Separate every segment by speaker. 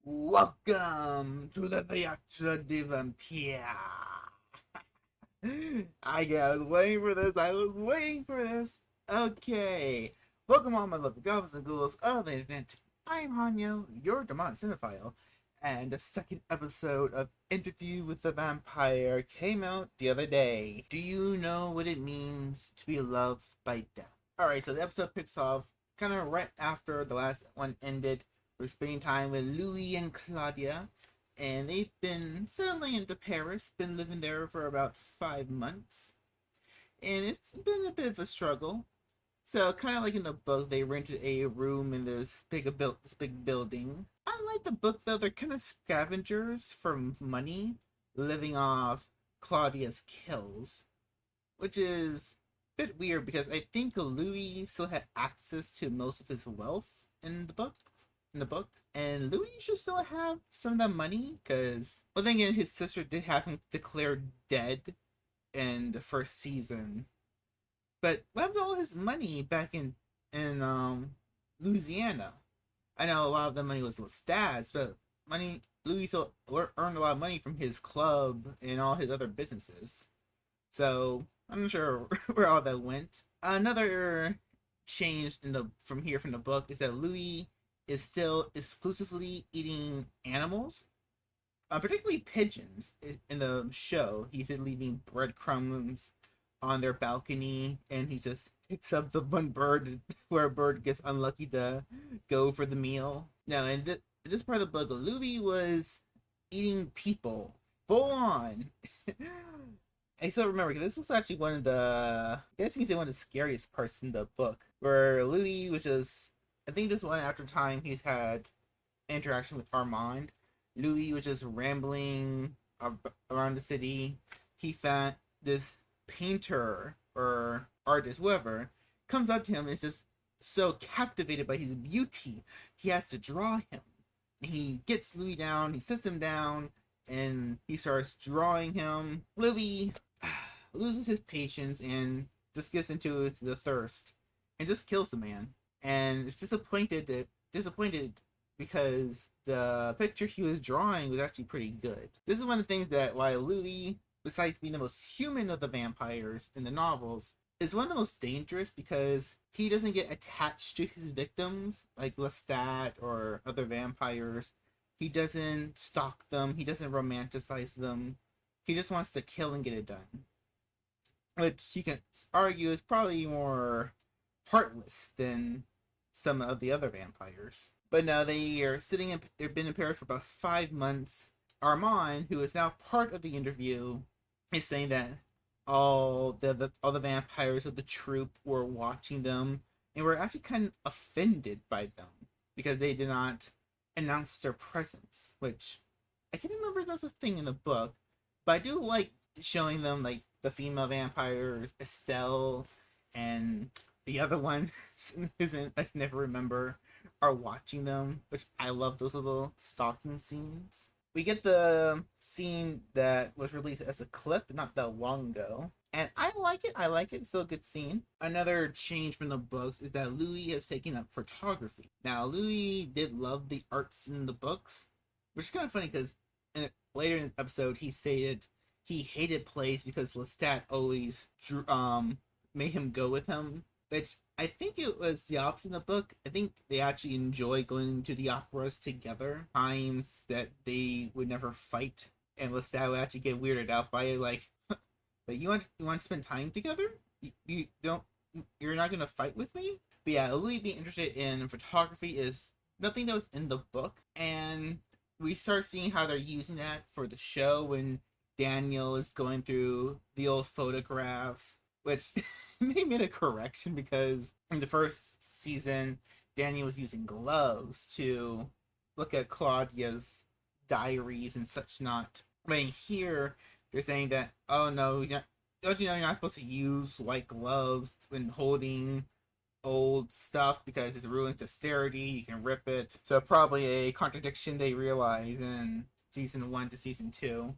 Speaker 1: Welcome to the Theatre de Vampire. I was waiting for this. I was waiting for this. Okay. Welcome all my lovely goblins and ghouls of the internet. I'm Hanyo, your demonic cinephile, and the second episode of Interview with the Vampire came out the other day. Do you know what it means to be loved by death? Alright, so the episode picks off kind of right after the last one ended. We're spending time with Louis and Claudia, and they've been settling into Paris, been living there for about 5 months, and it's been a bit of a struggle. So, kind of like in the book, they rented a room in this big building. Unlike the book, though, they're kind of scavengers for money, living off Claudia's kills, which is a bit weird because I think Louis still had access to most of his wealth in the book and Louis should still have some of that money because, well, then again, his sister did have him declared dead in the first season. But what happened to all his money back in Louisiana? I know a lot of the money was Lestat's, but Louis still earned a lot of money from his club and all his other businesses. So I'm not sure where all that went. Another change from the book is that Louis is still exclusively eating animals, particularly pigeons. In the show, he's leaving breadcrumbs on their balcony, and he just picks up the one bird where a bird gets unlucky to go for the meal. Now, in this part of the book, Louis was eating people full on. I still remember because this was actually one of the, I guess you can say, one of the scariest parts in the book, where Louis was just, I think this one after time he had interaction with Armand. Louis was just rambling around the city. He found this painter or artist, whoever, comes up to him and is just so captivated by his beauty, he has to draw him. He gets Louis down, he sits him down, and he starts drawing him. Louis loses his patience and just gets into the thirst and just kills the man. And is disappointed because the picture he was drawing was actually pretty good. This is one of the things that why Louis, besides being the most human of the vampires in the novels, is one of the most dangerous because he doesn't get attached to his victims like Lestat or other vampires. He doesn't stalk them, he doesn't romanticize them. He just wants to kill and get it done. Which you can argue is probably more heartless than some of the other vampires. But now they've been in Paris for about 5 months. Armand, who is now part of the interview, is saying that all the vampires of the troupe were watching them and were actually kind of offended by them because they did not announce their presence. Which I can't remember if that's a thing in the book, but I do like showing them like the female vampires, Estelle, and the other one whose I can never remember, are watching them, which I love those little stalking scenes. We get the scene that was released as a clip not that long ago, and I like it. It's still a good scene. Another change from the books is that Louis has taken up photography. Now, Louis did love the arts in the books, which is kind of funny because later in the episode he stated he hated plays because Lestat always made him go with him, which I think it was the opposite in the book. I think they actually enjoy going to the operas together. Times that they would never fight, and Lestat would actually get weirded out by it, like, but you want to spend time together? You don't. You're not gonna fight with me? But yeah, Louis being interested in photography is nothing that was in the book, and we start seeing how they're using that for the show when Daniel is going through the old photographs, which they made a correction because in the first season, Daniel was using gloves to look at Claudia's diaries and such not. But here, they're saying that, oh no, don't you know you're not supposed to use white gloves when holding old stuff because it's ruins dexterity, you can rip it. So probably a contradiction they realize in season 1 to season 2.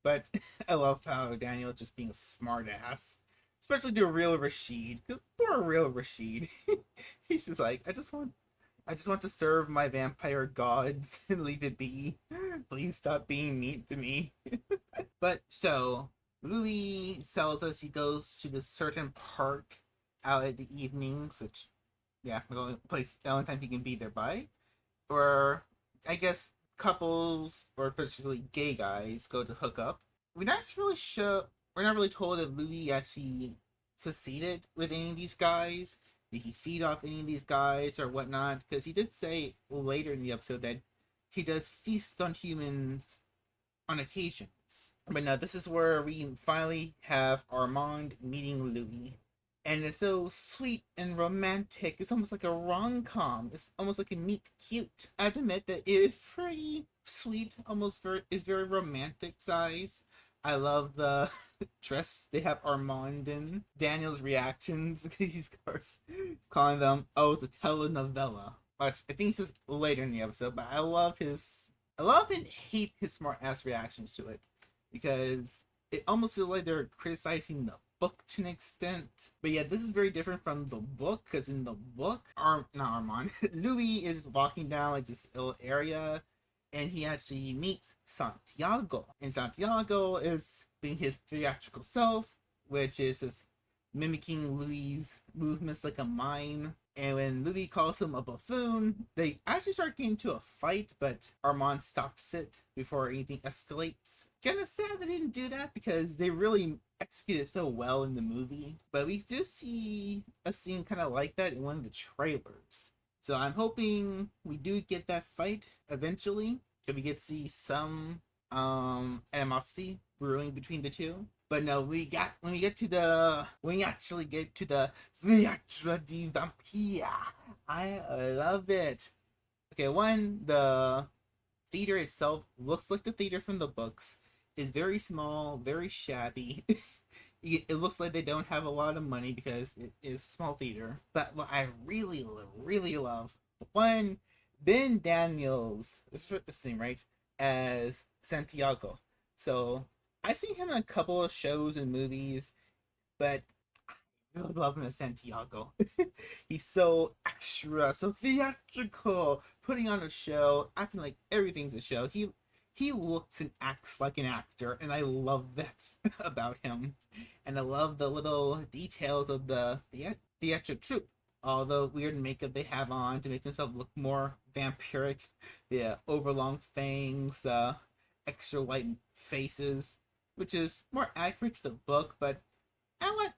Speaker 1: But I love how Daniel just being a smart ass. Especially to real Rashid. Because poor real Rashid. He's just like, I just want I just want to serve my vampire gods and leave it be. Please stop being mean to me. But so, Louis tells us he goes to this certain park out at the evenings, which, yeah, the only place, the only time he can be there by. Or, I guess, couples, or particularly gay guys, go to hook up. We're not really sure, we're not really told if Louis actually succeeded with any of these guys. Did he feed off any of these guys or whatnot? Because he did say later in the episode that he does feast on humans on occasions. But now this is where we finally have Armand meeting Louis. And it's so sweet and romantic. It's almost like a rom-com. It's almost like a meet cute. I have to admit that it is pretty sweet, almost very, is very romantic size. I love the dress they have Armand in. Daniel's reactions. He's calling them, oh, it's a telenovela. Which I think he says later in the episode, but I love and hate his smart ass reactions to it. Because it almost feels like they're criticizing the book to an extent. But yeah, this is very different from the book, because in the book, not Armand, Louis is walking down like this little area, and he actually meets Santiago. And Santiago is being his theatrical self, which is just mimicking Louis' movements like a mime. And when Louis calls him a buffoon, they actually start getting into a fight, but Armand stops it before anything escalates. Kind of sad they didn't do that because they really executed so well in the movie. But we do see a scene kind of like that in one of the trailers. So I'm hoping we do get that fight eventually. If we get to see some animosity brewing between the two. But no, when we actually get to the Theatre de Vampire, I love it. Okay, one, the theater itself looks like the theater from the books. It's very small, very shabby. It looks like they don't have a lot of money because it is small theater. But what I really, really love, one, Ben Daniels, this is the same, right, as Santiago. So I've seen him in a couple of shows and movies, but I really love him as Santiago. He's so extra, so theatrical, putting on a show, acting like everything's a show. He looks and acts like an actor, and I love that about him. And I love the little details of the theatrical troupe. All the weird makeup they have on to make themselves look more vampiric. The overlong fangs, the extra white faces, which is more accurate to the book, but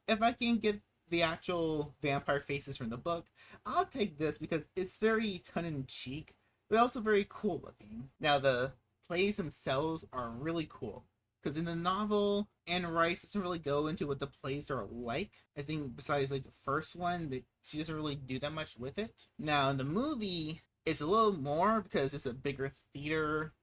Speaker 1: if I can get the actual vampire faces from the book, I'll take this because it's very tongue-in-cheek, but also very cool looking. Now, the plays themselves are really cool, because in the novel, Anne Rice doesn't really go into what the plays are like. I think besides like the first one, she doesn't really do that much with it. Now, in the movie, it's a little more because it's a bigger theater,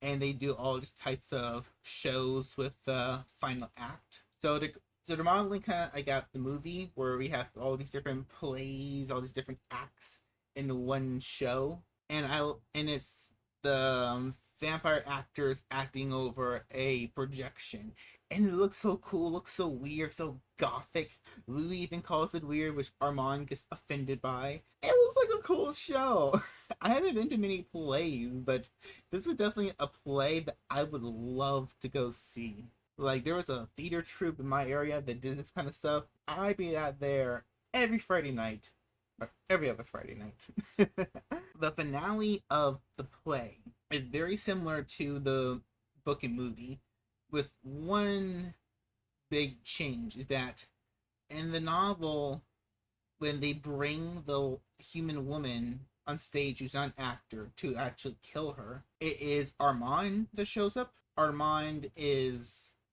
Speaker 1: and they do all these types of shows with the final act. So the modeling kind of, I got the movie where we have all these different plays, all these different acts in one show, and it's the vampire actors acting over a projection, and it looks so cool, looks so weird, so gothic. Louis even calls it weird, which Armand gets offended by. It looks like a cool show. I haven't been to many plays, but this was definitely a play that I would love to go see. Like, there was a theater troupe in my area that did this kind of stuff. I'd be out there every Friday night, or every other Friday night. The finale of the play is very similar to the book and movie, with one big change, is that in the novel, when they bring the human woman on stage who's not an actor to actually kill her, it is Armand that shows up.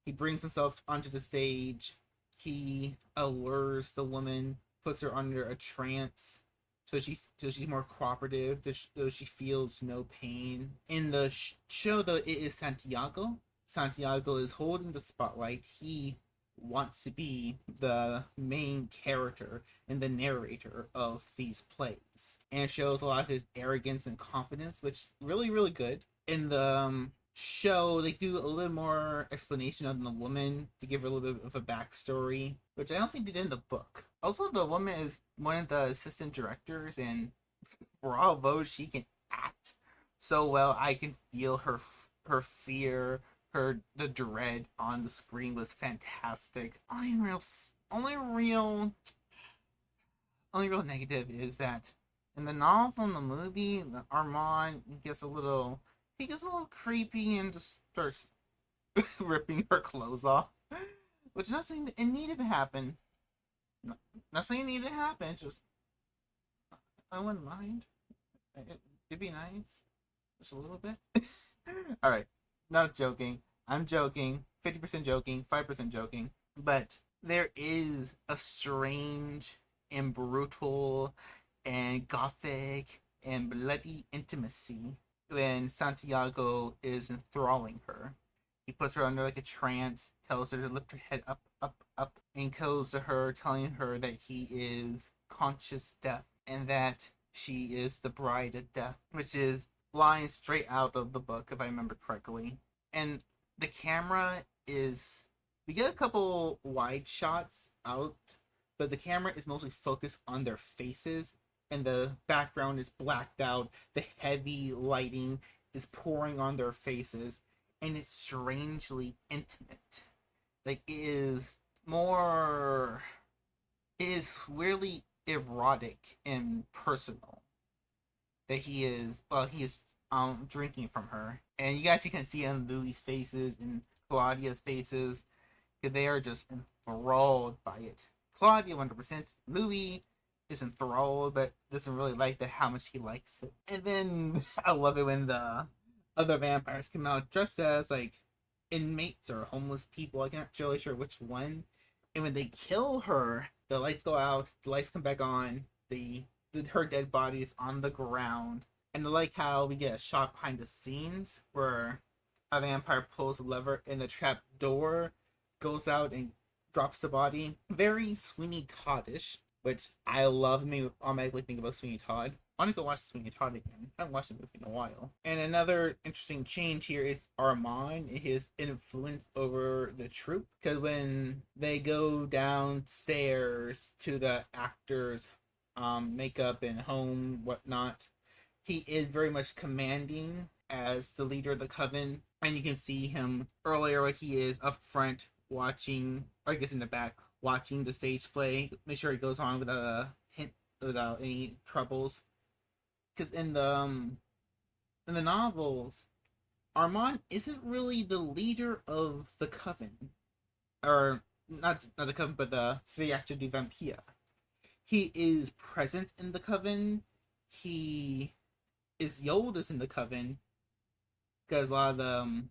Speaker 1: He brings himself onto the stage, he allures the woman, puts her under a trance, so she's more cooperative, though she feels no pain. In the show, though, it is Santiago. Santiago is holding the spotlight. He wants to be the main character and the narrator of these plays, and it shows a lot of his arrogance and confidence, which is really, really good. In the show, they do a little more explanation on the woman to give her a little bit of a backstory, which I don't think they did in the book. Also, the woman is one of the assistant directors and bravo, she can act so well. I can feel her fear, the dread on the screen was fantastic. Only real negative is that in the novel and the movie, Armand he gets a little creepy and just starts ripping her clothes off, which nothing it needed to happen. Nothing needed to happen. It's just I wouldn't mind. It'd be nice, just a little bit. All right, not joking. I'm joking. 50% joking. 5% joking. But there is a strange and brutal and gothic and bloody intimacy when Santiago is enthralling her. He puts her under like a trance, tells her to lift her head up, up, up, and goes to her, telling her that he is conscious death and that she is the bride of death, which is lines straight out of the book, if I remember correctly. And the camera is. We get a couple wide shots out, but the camera is mostly focused on their faces, and the background is blacked out. The heavy lighting is pouring on their faces, and it's strangely intimate. Like, it is weirdly erotic and personal that he is drinking from her. And you guys can see on Louis' faces and Claudia's faces, they are just enthralled by it. Claudia 100%. Louis is enthralled, but doesn't really like how much he likes it. And then I love it when the other vampires come out dressed as like inmates or homeless people. I'm not really sure which one. And when they kill her, the lights go out, the lights come back on, her dead body is on the ground. And I like how we get a shot behind the scenes where a vampire pulls a lever and the trap door goes out and drops the body. Very Sweeney Toddish, which I love. Me automatically think about Sweeney Todd. I want to go watch Sweeney Todd again. I haven't watched the movie in a while. And another interesting change here is Armand and his influence over the troupe. Because when they go downstairs to the actors' makeup and home, whatnot, he is very much commanding as the leader of the coven. And you can see him earlier, like he is up front watching, or I guess in the back, watching the stage play. Make sure he goes on without any troubles. Because in the novels, Armand isn't really the leader of the coven, or not the coven, but the Theatre du Vampire. He is present in the coven. He is the oldest in the coven, because a lot of the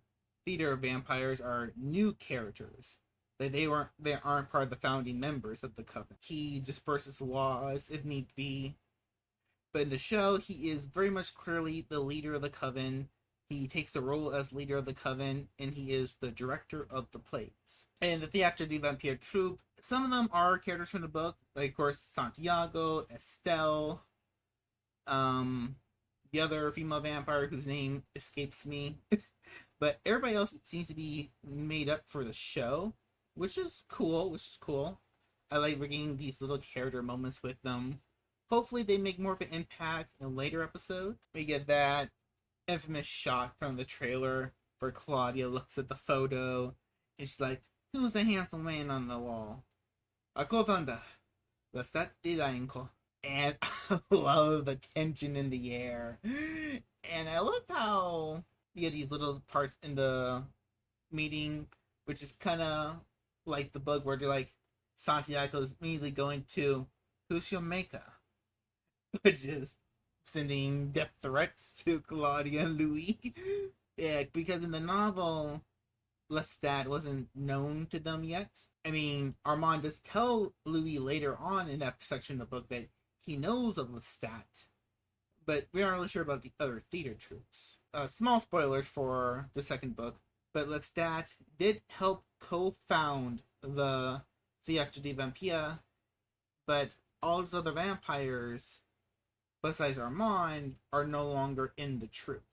Speaker 1: theater vampires are new characters. They aren't part of the founding members of the coven. He disperses laws if need be. But in the show, he is very much clearly the leader of the coven. He takes the role as leader of the coven, and he is the director of the plays. And the Theatre du Vampire troupe, some of them are characters from the book, like of course Santiago, Estelle, the other female vampire whose name escapes me. But everybody else seems to be made up for the show, which is cool. I like bringing these little character moments with them. Hopefully they make more of an impact in later episodes. We get that infamous shot from the trailer where Claudia looks at the photo and she's like, "Who's the handsome man on the wall? Akovanda. Lestat Dilanko." And I love the tension in the air. And I love how you get these little parts in the meeting, which is kind of like the book where they're like, Santiago's immediately going to, "Who's your maker?" Which is sending death threats to Claudia and Louis. Yeah, because in the novel, Lestat wasn't known to them yet. I mean, Armand does tell Louis later on in that section of the book that he knows of Lestat, but we aren't really sure about the other theater troops. Small spoilers for the second book, but Lestat did help co-found the Theatre du Vampire, but all those other vampires, besides Armand, are no longer in the troupe.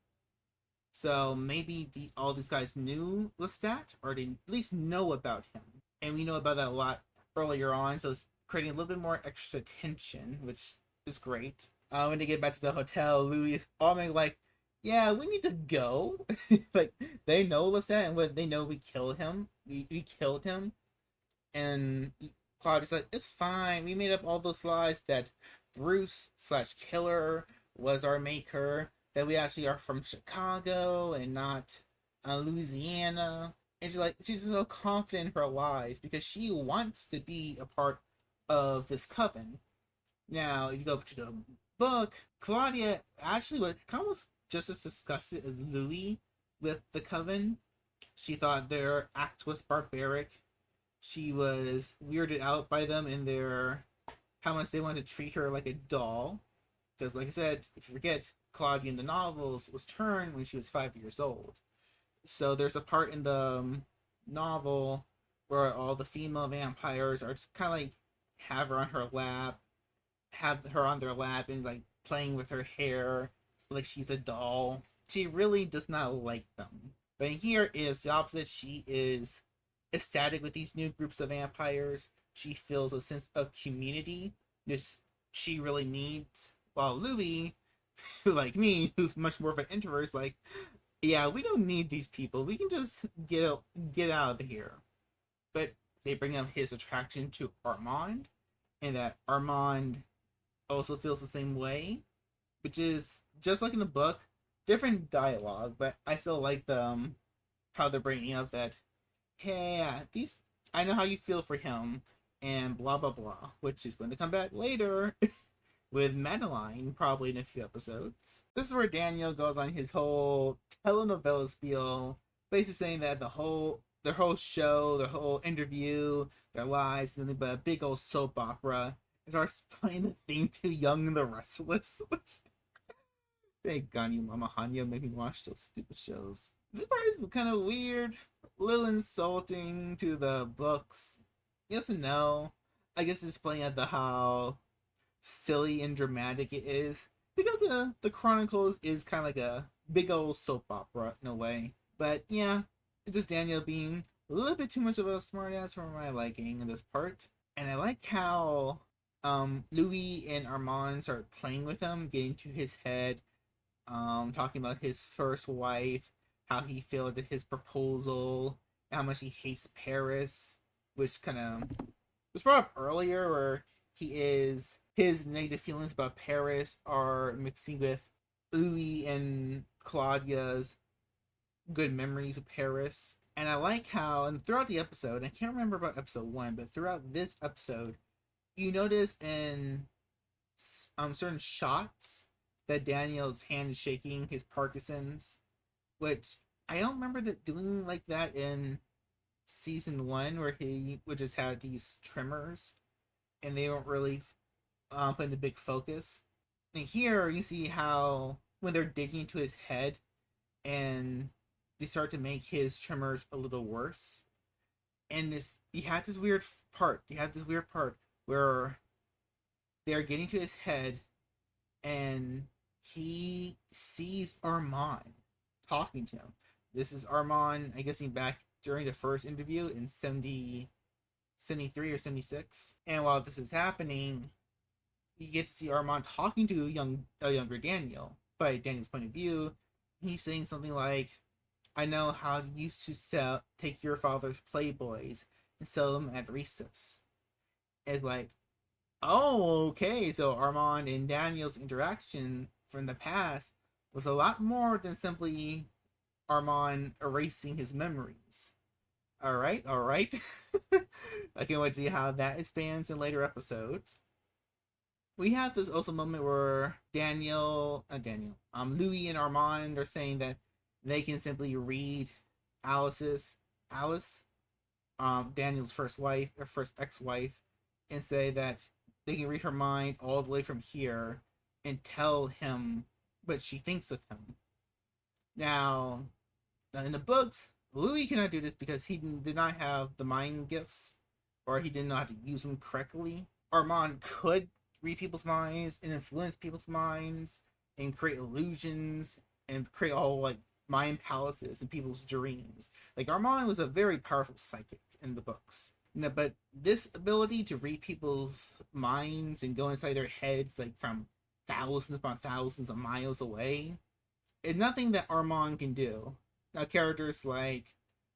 Speaker 1: So maybe all these guys knew Lestat, or they at least know about him. And we know about that a lot earlier on, so it's creating a little bit more extra tension, which is great. When they get back to the hotel, Louis is all like, "Yeah, we need to go." Like they know Lestat, and what they know, we killed him. We killed him, and Claudia's like, "It's fine. We made up all those lies that Bruce slash Killer was our maker. That we actually are from Chicago and not Louisiana." And she's so confident in her lies because she wants to be a part of this coven. Now, if you go to the book, Claudia actually was almost just as disgusted as Louis with the coven. She thought their act was barbaric. She was weirded out by them and their how much they wanted to treat her like a doll. Because, like I said, if you forget, Claudia in the novels was turned when she was 5 years old. So there's a part in the novel where all the female vampires are just kind of like have her on their lap and like playing with her hair like she's a doll. She really does not like them. But here is the opposite. She is ecstatic with these new groups of vampires. She feels a sense of community, which she really needs. While Louis, like me, who's much more of an introvert, is like, yeah, we don't need these people. We can just get out of here. But they bring up his attraction to Armand, and that Armand also feels the same way, which is just like in the book, different dialogue, but I still like them how they're bringing up that, hey, these I know how you feel for him, and blah blah blah, which is going to come back later with Madeline, probably in a few episodes. This is where Daniel goes on his whole telenovela spiel, basically saying that their whole show, their whole interview, their lives, is nothing but a big old soap opera. It starts playing the theme to Young and the Restless, which thank God you, Mama Hanya, make me watch those stupid shows. This part is kind of weird, a little insulting to the books. Yes and no. I guess it's playing at the how silly and dramatic it is because the Chronicles is kind of like a big old soap opera in a way. But yeah, it's just Daniel being a little bit too much of a smartass for my liking in this part. And I like how Louis and Armand start playing with him, getting to his head, talking about his first wife, how he failed at his proposal, how much he hates Paris, which kind of was brought up earlier, where his negative feelings about Paris are mixing with Louis and Claudia's good memories of Paris. And I like how, and throughout the episode, I can't remember about episode one, but throughout this episode, you notice in certain shots that Daniel's hand is shaking, his Parkinson's, which I don't remember that doing like that in season one, where he would just have these tremors, and they don't really put in a big focus. And here you see how when they're digging into his head, and they start to make his tremors a little worse. And you have this weird part. You have this weird part where they're getting to his head, and he sees Armand talking to him. This is Armand, I guess, back during the first interview in 73 or 76. And while this is happening, you get to see Armand talking to a younger Daniel. By Daniel's point of view, he's saying something like, I know how you used to take your father's Playboys and sell them at recess. It's like, oh, okay, so Armand and Daniel's interaction from the past was a lot more than simply Armand erasing his memories. Alright, alright. I can't wait to see how that expands in later episodes. We have this also moment where Louis and Armand are saying that they can simply read Alice, Daniel's first wife, or first ex-wife, and say that they can read her mind all the way from here and tell him what she thinks of him. Now, in the books, Louis cannot do this because he did not have the mind gifts, or he didn't know how to use them correctly. Armand could read people's minds and influence people's minds and create illusions and create all like mind palaces in people's dreams. Like Armand was a very powerful psychic in the books. No, but this ability to read people's minds and go inside their heads, like from thousands upon thousands of miles away. It's nothing that Armand can do. Now, characters like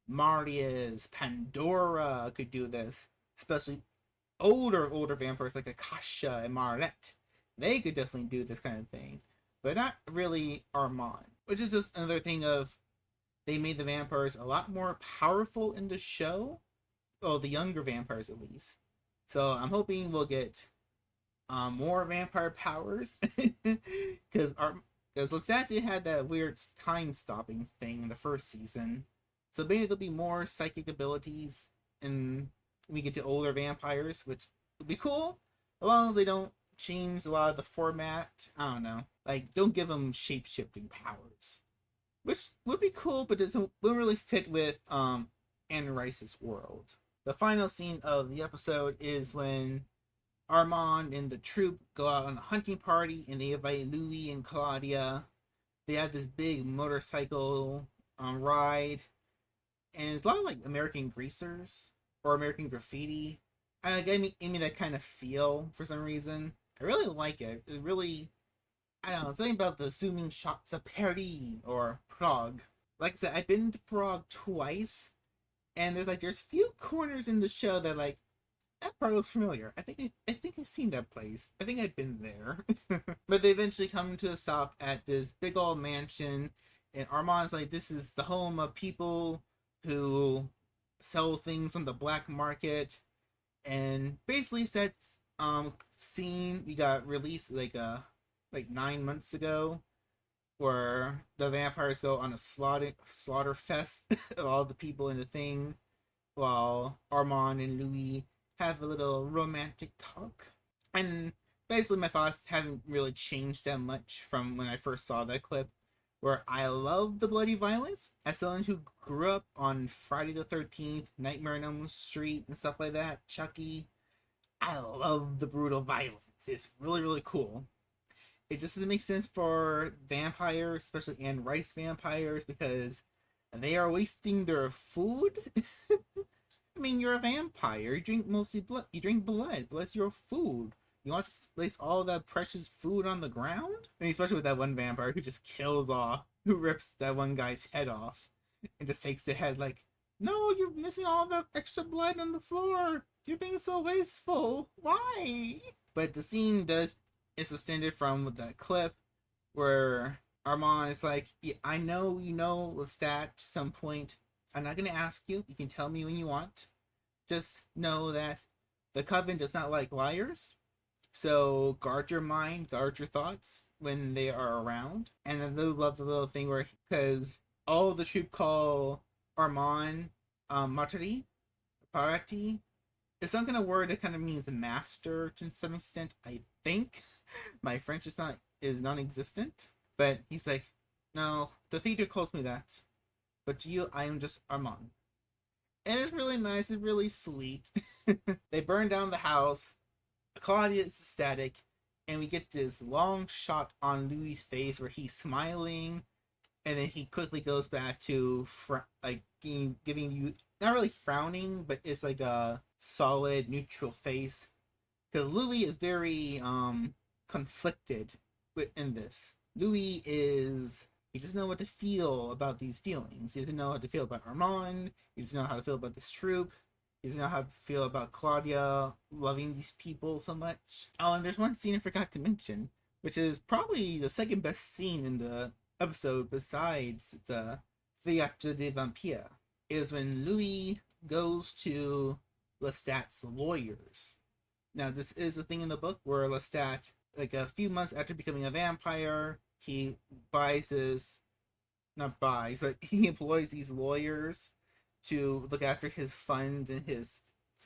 Speaker 1: Marius, Pandora could do this, especially older vampires like Akasha and Marette. They could definitely do this kind of thing, but not really Armand. Which is just another thing of they made the vampires a lot more powerful in the show. Well, the younger vampires at least. So I'm hoping we'll get more vampire powers because Lestat had that weird time stopping thing in the first season. So maybe there'll be more psychic abilities and we get to older vampires, which would be cool, as long as they don't change a lot of the format. I don't know, like don't give them shape shifting powers, which would be cool, but it wouldn't really fit with Anne Rice's world. The final scene of the episode is when Armand and the troupe go out on a hunting party and they invite Louis and Claudia. They have this big motorcycle ride, and it's a lot of like American Greasers or American Graffiti. And it gave me that kind of feel for some reason. I really like it. It really, I don't know, something about the zooming shots of Paris or Prague. Like I said, I've been to Prague twice, and there's few corners in the show that like that part looks familiar. I think I've seen that place. I think I've been there. But they eventually come to a stop at this big old mansion, and Armand's like, this is the home of people who sell things on the black market, and basically that's scene we got released like 9 months ago, where the vampires go on a slaughter fest of all the people in the thing, while Armand and Louis have a little romantic talk. And basically my thoughts haven't really changed that much from when I first saw that clip, where I love the bloody violence. As someone who grew up on Friday the 13th, Nightmare on Elm Street, and stuff like that, Chucky, I love the brutal violence. It's really, really cool. It just doesn't make sense for vampires, especially Anne Rice vampires, because they are wasting their food. I mean, you're a vampire. You drink mostly blood. You drink blood. Blood's your food. You want to place all that precious food on the ground? I mean, especially with that one vampire who just kills off, who rips that one guy's head off, and just takes the head like, no, you're missing all the extra blood on the floor. You're being so wasteful. Why? But the scene is extended from the clip where Armand is like, yeah, I know you know Lestat to some point. I'm not going to ask you. You can tell me when you want. Just know that the Coven does not like liars. So guard your mind, guard your thoughts when they are around. And I love the little thing where, because all the troop call Armand Marty, Parati. It's some kind of word that kind of means master to some extent, I think. My French is non-existent. But he's like, no, the theater calls me that. But to you, I am just Armand. And it's really nice, it's really sweet. They burn down the house. Claudia is ecstatic. And we get this long shot on Louis' face where he's smiling. And then he quickly goes back to giving you, not really frowning, but it's like a solid neutral face. Because Louis is very conflicted in this. Louis he doesn't know what to feel about these feelings. He doesn't know how to feel about Armand. He doesn't know how to feel about this troop. He doesn't know how to feel about Claudia loving these people so much. Oh, and there's one scene I forgot to mention, which is probably the second best scene in the episode besides the Théâtre des Vampires, is when Louis goes to Lestat's lawyers. Now, this is a thing in the book where Lestat, like a few months after becoming a vampire, he he employs these lawyers to look after his fund and his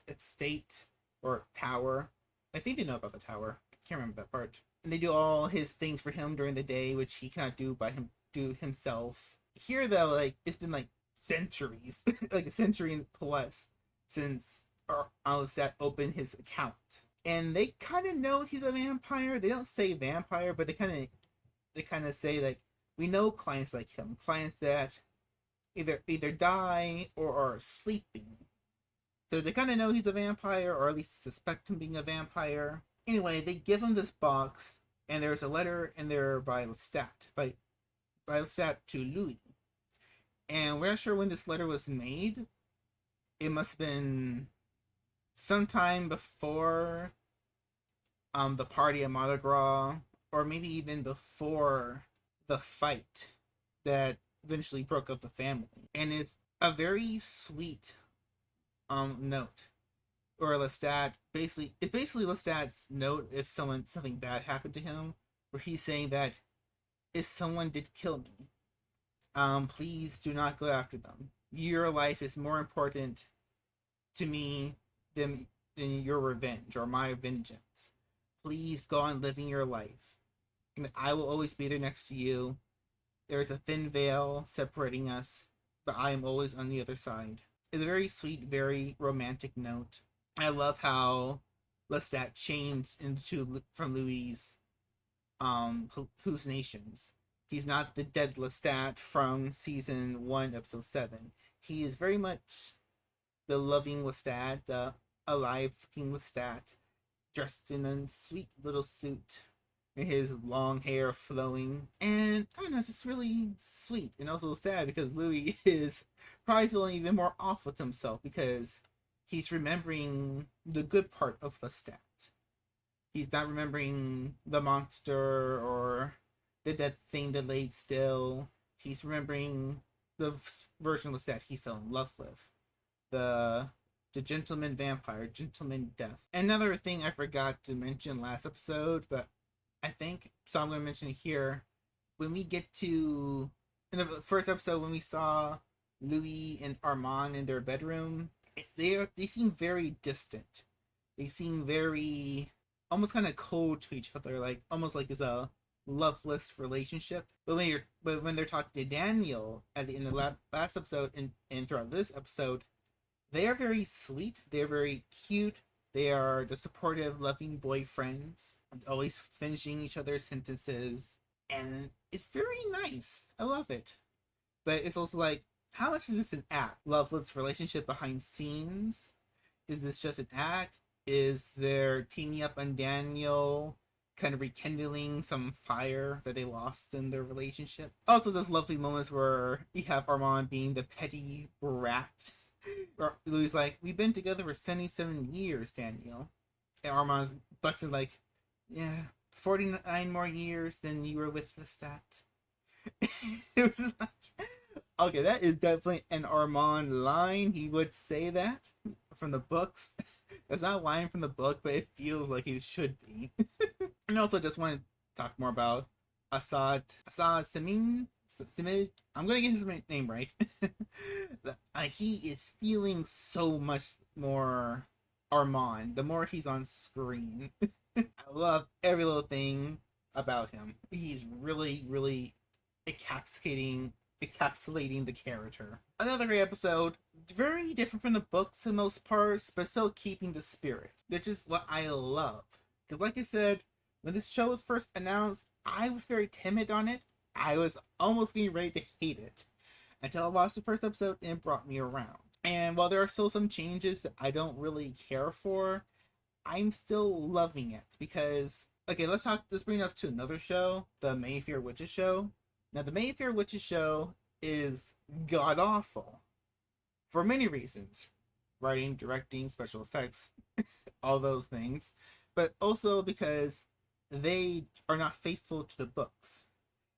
Speaker 1: estate or tower. I think they know about the tower. I can't remember that part. And they do all his things for him during the day, which he cannot do himself. Here, though, like it's been like centuries, like a century plus since Lestat opened his account, and they kind of know he's a vampire. They don't say vampire, but they kind of say like, we know clients like him, clients that either die or are sleeping. So they kind of know he's a vampire, or at least suspect him being a vampire. Anyway, they give him this box, and there's a letter in there by Lestat to Louis, and we're not sure when this letter was made. It must have been sometime before the party at Mardi Gras, or maybe even before the fight that eventually broke up the family. And it's a very sweet note. Or Lestat basically Lestat's note if something bad happened to him, where he's saying that if someone did kill me, please do not go after them. Your life is more important to me than your revenge or my vengeance. Please go on living your life. And I will always be there next to you. There's a thin veil separating us, but I am always on the other side. It's a very sweet, very romantic note. I love how Lestat changed from Louis' hallucinations. He's not the dead Lestat from season 1, episode 7. He is very much the loving Lestat, the alive looking Lestat, dressed in a sweet little suit, and his long hair flowing. And I don't know, it's just really sweet and also sad because Louis is probably feeling even more awful to himself because he's remembering the good part of Lestat. He's not remembering the monster or the dead thing that laid still. He's remembering the version of Lestat he fell in love with. The gentleman vampire, gentleman death. Another thing I forgot to mention last episode, but I think, so I'm going to mention it here. When we get to, in the first episode, when we saw Louis and Armand in their bedroom, they seem very distant. They seem very, almost kind of cold to each other, like almost like it's a loveless relationship. But when they're talking to Daniel at the end of the last episode and throughout this episode, they are very sweet. They are very cute. They are the supportive, loving boyfriends, always finishing each other's sentences, and it's very nice. I love it. But it's also like, how much is this an act? Loveless relationship behind scenes? Is this just an act? Is there teaming up on Daniel, kind of rekindling some fire that they lost in their relationship? Also, those lovely moments where you have Armand being the petty brat. Louis like, we've been together for 77 years, Daniel. And Armand's busting like, yeah, 49 more years than you were with Lestat. It was just like, okay, that is definitely an Armand line. He would say that from the books. That's not a line from the book, but it feels like it should be. And also just want to talk more about Assad Samin. I'm gonna get his name right. He is feeling so much more Armand the more he's on screen. I love every little thing about him. He's really, really encapsulating the character. Another great episode, very different from the books in most parts, but still keeping the spirit, which is what I love. Because like I said, when this show was first announced, I was very timid on it. I was almost getting ready to hate it until I watched the first episode and it brought me around. And while there are still some changes that I don't really care for, I'm still loving it because, okay, let's bring it up to another show, the Mayfair Witches show. Now, the Mayfair Witches show is god awful for many reasons: writing, directing, special effects, all those things, but also because they are not faithful to the books.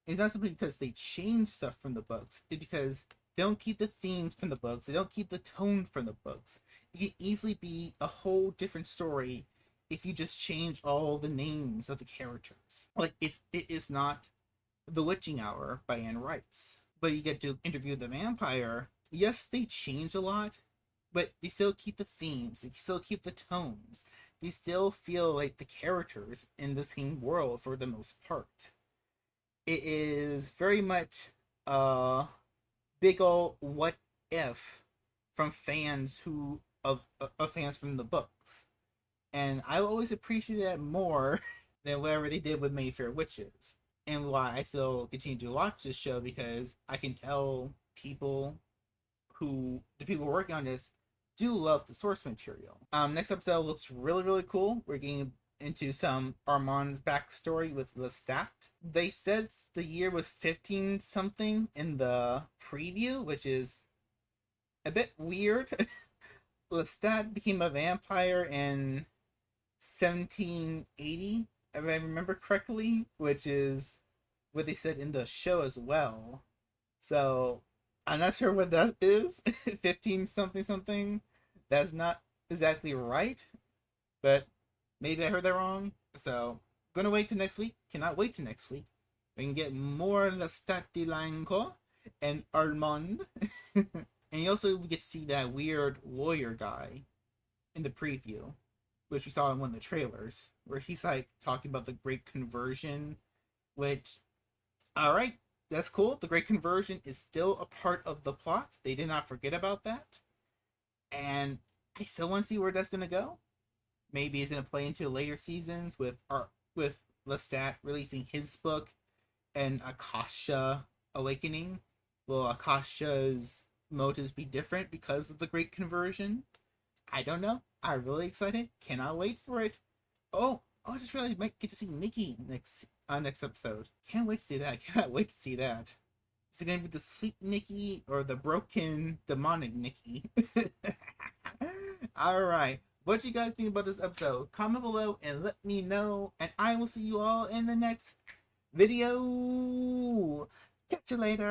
Speaker 1: It's not simply because they change stuff from the books. It's because they don't keep the themes from the books. They don't keep the tone from the books. It can easily be a whole different story if you just change all the names of the characters. Like, it is not The Witching Hour by Anne Rice, but you get to interview the vampire. Yes, they change a lot, but they still keep the themes. They still keep the tones. They still feel like the characters in the same world for the most part. It is very much a big ol' what if from fans of fans from the books, and I always appreciate that more than whatever they did with Mayfair Witches, and why I still continue to watch this show, because I can tell the people working on this do love the source material. Next episode looks really, really cool. We're getting into some Armand's backstory with Lestat. They said the year was 15 something in the preview, which is a bit weird. Lestat became a vampire in 1780, if I remember correctly, which is what they said in the show as well. So I'm not sure what that is. 15 something something. That's not exactly right, but maybe I heard that wrong. So gonna wait till next week. Cannot wait till next week. We can get more Lestat de Lanco and Armand. And you also get to see that weird lawyer guy in the preview, which we saw in one of the trailers, where he's like talking about the Great Conversion, which, alright, that's cool. The Great Conversion is still a part of the plot. They did not forget about that. And I still want to see where that's going to go. Maybe it's going to play into later seasons with Lestat releasing his book and Akasha Awakening. Will Akasha's motives be different because of the Great Conversion? I don't know. I'm really excited. Cannot wait for it. Oh, I just really might get to see Nikki next episode. Can't wait to see that. Cannot wait to see that. Is it gonna be the sleep Nikki or the broken demonic Nikki? Alright. What you guys think about this episode? Comment below and let me know. And I will see you all in the next video. Catch you later.